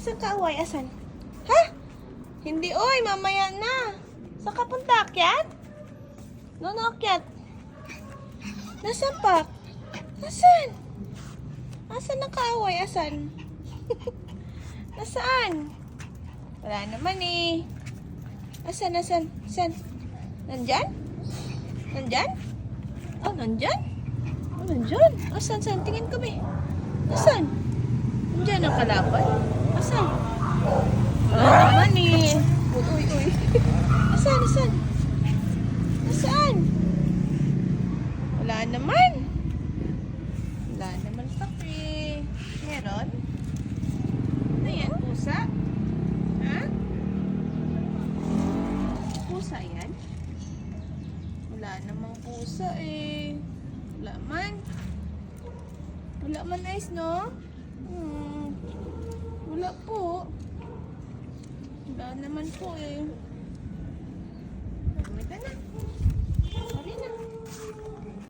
Saan ka, away? Asan? Ha? Hindi, oy. Mamaya na. Saan ka punta, akyat? Nono, akyat. Nasaan pa? Nasaan? Nasaan ang kaaway? Asan? Nasaan? Wala naman eh. Asan? Saan? Nandyan? Nandyan? Oh, nandyan? Oh, nandyan. Asan? Tingin kami. Asan? Nandyan ang kalaban? Asan? Wala naman eh. Uy. Asan? Nasaan? Wala naman. Wala naman kape. Meron? Ano yan? Pusa? Ha? Pusa yan? Wala namang pusa eh. Wala man. Wala man, Ice, no? Wala po. Wala naman po eh. Wala na.